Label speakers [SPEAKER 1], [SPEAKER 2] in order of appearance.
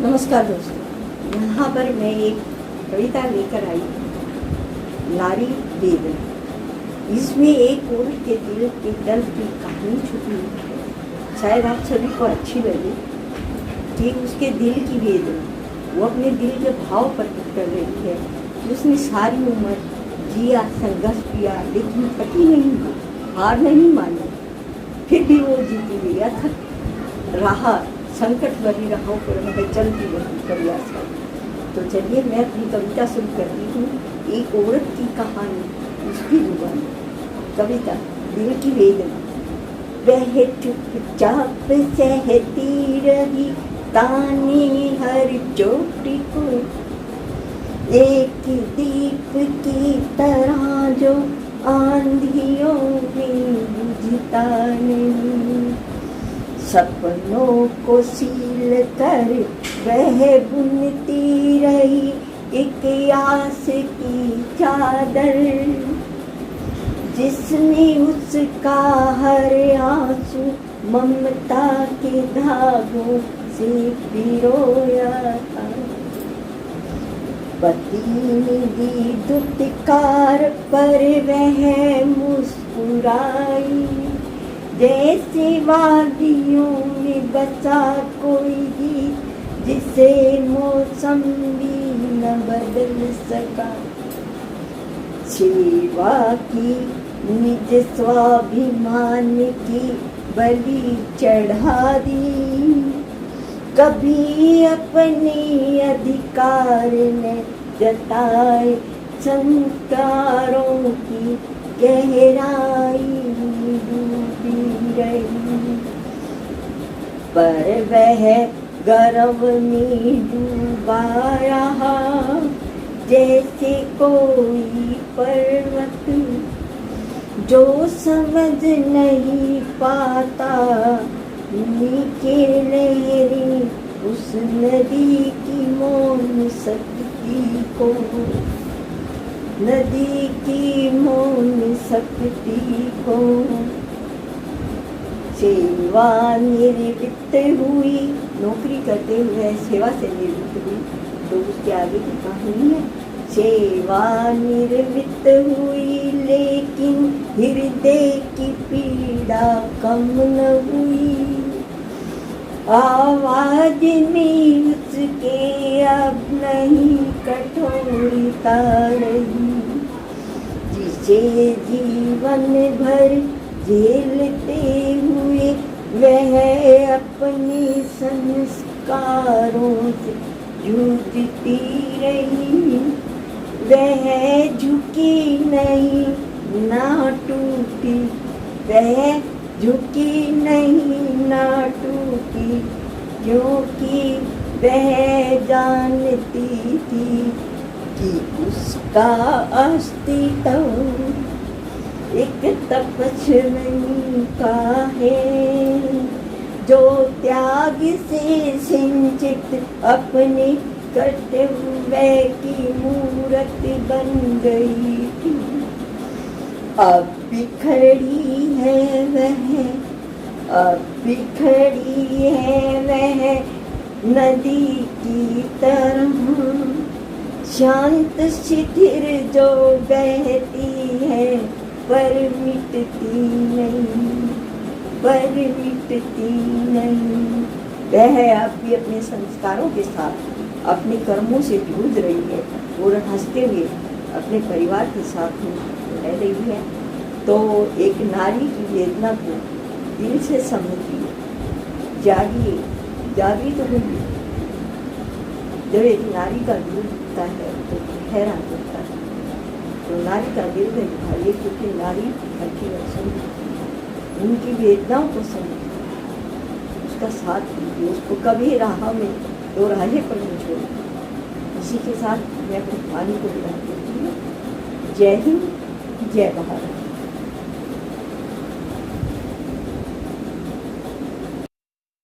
[SPEAKER 1] नमस्कार दोस्तों, यहाँ पर मैं एक कविता लेकर आई, नारी वेदना। इसमें एक औरत के दिल के दर्द की कहानी छुपी हुई है। शायद आप सभी को अच्छी लगे कि उसके दिल की वेदना, वो अपने दिल के भाव प्रकट कर रही है कि उसने सारी उम्र जिया, संघर्ष किया, लेकिन कटी नहीं हुई, हार नहीं मानी, फिर भी वो जीती गई। अथक रहा, संकट भरी राहों पर मैं चलती रही प्रयास। तो चलिए मैं अपनी कविता शुरू करती हूँ, एक औरत की कहानी, उसकी जुबान। कविता दिल की वेदना। वह चुपचाप सहती रही ताने हर चोटी को, एक दीप की तरह जो आंधियों में बुझता नहीं। सपनों को सील कर वह बुनती रही एक आस की चादर, जिसने उसका हर आंसू ममता के धागों से पिरोया था। पति ने दी दुत्कार पर वह मुस्कुराई, जैसे वादियों में बसा कोई गीत जिसे मौसम भी न बदल सका। सेवा की निज स्वाभिमान की बलि चढ़ा दी, कभी अपने अधिकार ने जताए संस्कारों की गहराई डूबी रही। पर वह गर्व में डूबा रहा, जैसे कोई पर्वत जो समझ नहीं पाता नीचे लहरें उस नदी की मौन शक्ति को, नदी की मौन शक्ति को। सेवा निवृत्त हुई, नौकरी करते हुए सेवा से निवृत्त हुई, तो उसके आगे की कहानी है। सेवा निवृत्त हुई लेकिन हृदय की पीड़ा कम न हुई। आवाज में उसके अब नहीं कठोरता रही, जिसे जीवन भर झेलते हुए वह अपने संस्कारों से जूझती रही। वह झुकी नहीं ना टूटी, वह झुकी नहीं ना टूटी, क्योंकि वह जानती थी कि उसका अस्तित्व एक तपस्वी का है, जो त्याग से सिंचित अपने कर्तव्य की मूर्त बन गई थी। अब बिखरी है वह, अब बिखरी है वह नदी की तरह, शांत शिथिर जो बहती है पर मिटती नहीं, पर मिटती नहीं। वह अब भी अपने संस्कारों के साथ अपने कर्मों से जूझ रही है और हंसते हुए अपने परिवार के साथ रह रही है। तो एक नारी की वेदना को दिल से समझिए, जागिए, जागी तो होगी। जब एक नारी का दिल दुखता है तो हैरान होता है, तो नारी का दिल में दुखाइए, क्योंकि नारी घर की रक्षण, उनकी वेदनाओं को समझिए, उसका साथ दीजिए, उसको कभी राह में दो राहें पर नहीं छोड़िए। इसी के साथ मैं अपनी वाणी को विदा करती हूँ। जय हिंद, जय भारत।